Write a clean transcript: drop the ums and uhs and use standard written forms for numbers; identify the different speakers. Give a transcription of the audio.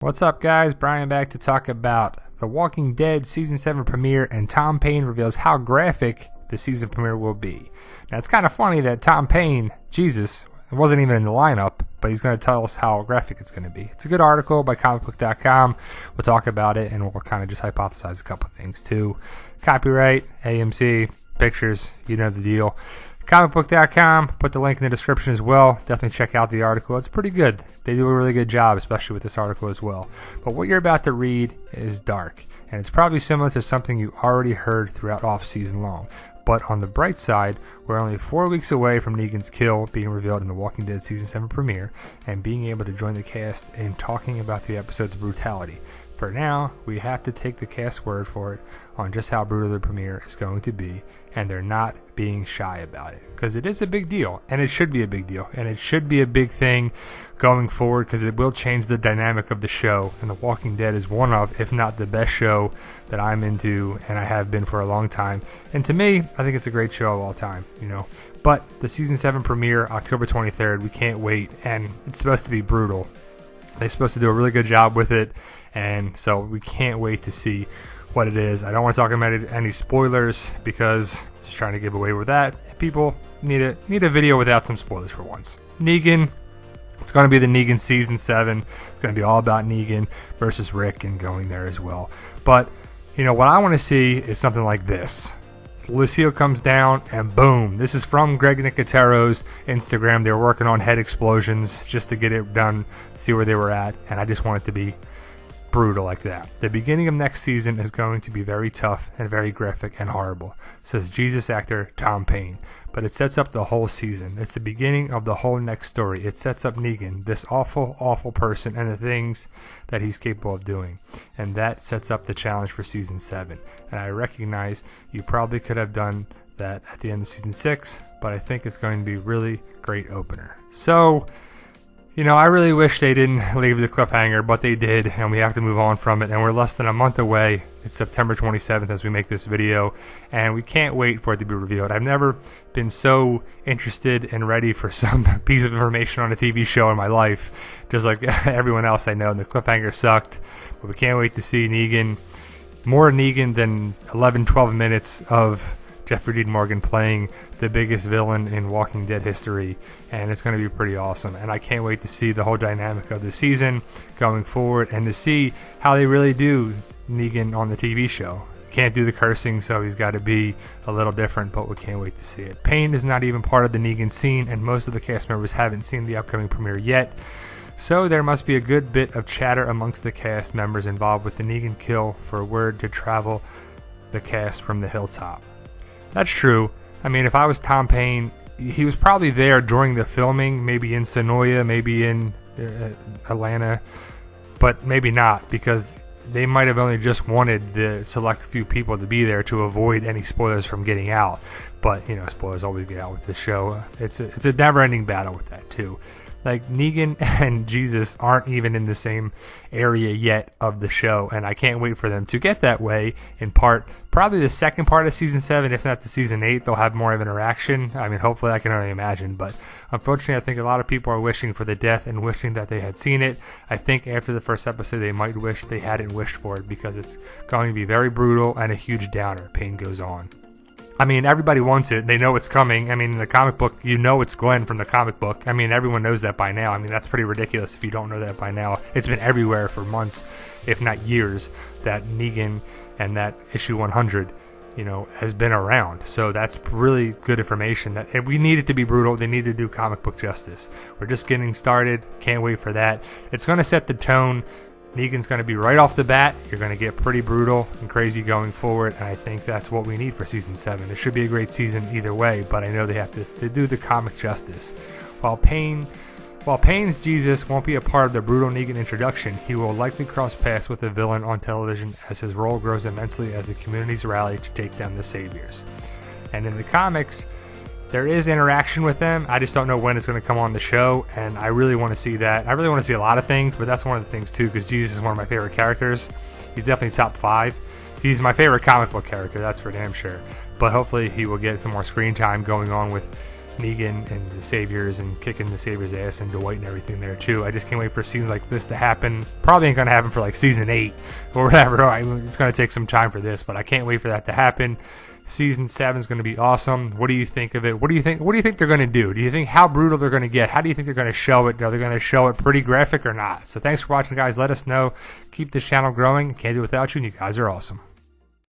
Speaker 1: What's up, guys? Brian back to talk about The Walking Dead Season 7 premiere, and Tom Payne reveals how graphic the season premiere will be. Now, it's kind of funny that Tom Payne, Jesus, wasn't even in the lineup, but he's going to tell us how graphic it's going to be. It's a good article by comicbook.com. We'll talk about it, and we'll kind of just hypothesize a couple of things, too. Copyright, AMC, pictures, you know the deal. Comicbook.com, put the link in the description as well. Definitely check out the article. It's pretty good. They do a really good job, especially with this article as well. But what you're about to read is dark, and it's probably similar to something you already heard throughout off-season long. But on the bright side, we're only 4 weeks away from Negan's kill being revealed in the Walking Dead Season 7 premiere, and being able to join the cast in talking about the episode's brutality. For now, we have to take the cast word for it on just how brutal the premiere is going to be, and they're not being shy about it, because it is a big deal, and it should be a big deal, and it should be a big thing going forward, because it will change the dynamic of the show. And The Walking Dead is one of, if not the best show that I'm into, and I have been for a long time. And to me, I think it's a great show of all time, you know. But the Season 7 premiere, October 23rd, we can't wait, and it's supposed to be brutal. They're supposed to do a really good job with it, and so we can't wait to see what it is. I don't want to talk about any spoilers, because just trying to give away with that. People need a video without some spoilers for once. Negan, it's going to be the Negan Season 7. It's going to be all about Negan versus Rick and going there as well. But, you know, what I want to see is something like this. Lucille comes down, and boom. This is from Greg Nicotero's Instagram. They were working on head explosions just to get it done, see where they were at, and I just want it to be brutal like that. The beginning of next season is going to be very tough and very graphic and horrible, says Jesus actor Tom Payne. But it sets up the whole season. It's the beginning of the whole next story. It sets up Negan, this awful, awful person, and the things that he's capable of doing. And that sets up the challenge for Season 7. And I recognize you probably could have done that at the end of Season 6, but I think it's going to be a really great opener. So, you know, I really wish they didn't leave the cliffhanger, but they did, and we have to move on from it. And we're less than a month away. It's September 27th as we make this video, and we can't wait for it to be revealed. I've never been so interested and ready for some piece of information on a TV show in my life, just like everyone else I know. And the cliffhanger sucked, but we can't wait to see Negan. More Negan than 11, 12 minutes of Jeffrey Dean Morgan playing the biggest villain in Walking Dead history, and it's going to be pretty awesome. And I can't wait to see the whole dynamic of the season going forward, and to see how they really do Negan on the TV show. Can't do the cursing, so he's got to be a little different, but we can't wait to see it. Payne is not even part of the Negan scene, and most of the cast members haven't seen the upcoming premiere yet, so there must be a good bit of chatter amongst the cast members involved with the Negan kill for word to travel the cast from the hilltop. That's true. I mean, if I was Tom Payne, he was probably there during the filming, maybe in Sonoya, maybe in Atlanta, but maybe not, because they might have only just wanted the select few people to be there to avoid any spoilers from getting out. But, you know, spoilers always get out with this show. It's a never-ending battle with that, too. Like, Negan and Jesus aren't even in the same area yet of the show, and I can't wait for them to get that way. In part, probably the second part of Season 7, if not the Season 8, they'll have more of an interaction. I mean, hopefully, I can only imagine, but unfortunately, I think a lot of people are wishing for the death and wishing that they had seen it. I think after the first episode, they might wish they hadn't wished for it, because it's going to be very brutal and a huge downer. Payne goes on. I mean, everybody wants it. They know it's coming. I mean, in the comic book, you know it's Glenn from the comic book. I mean, everyone knows that by now. I mean, that's pretty ridiculous if you don't know that by now. It's been everywhere for months, if not years, that Negan and that issue 100, you know, has been around. So that's really good information. That we need it to be brutal. They need to do comic book justice. We're just getting started. Can't wait for that. It's going to set the tone. Negan's going to be right off the bat. You're going to get pretty brutal and crazy going forward, and I think that's what we need for Season 7. It should be a great season either way, but I know they have to do the comic justice. While Payne's Jesus won't be a part of the brutal Negan introduction, he will likely cross paths with the villain on television as his role grows immensely as the communities rally to take down the Saviors. And in the comics, there is interaction with them. I just don't know when it's going to come on the show, and I really want to see that. I really want to see a lot of things, but that's one of the things too, because Jesus is one of my favorite characters. He's definitely top 5. He's my favorite comic book character, that's for damn sure. But hopefully he will get some more screen time going on with Negan and the Saviors and kicking the Saviors' ass and Dwight and everything there too. I just can't wait for scenes like this to happen. Probably ain't gonna happen for like season 8 or whatever. It's gonna take some time for this, but I can't wait for that to happen. Season 7 is going to be awesome. What do you think of it? What do you think they're going to do? Do you think how brutal they're going to get? How do you think they're going to show it? Are they going to show it pretty graphic or not? So thanks for watching, guys. Let us know. Keep this channel growing. Can't do it without you, and you guys are awesome.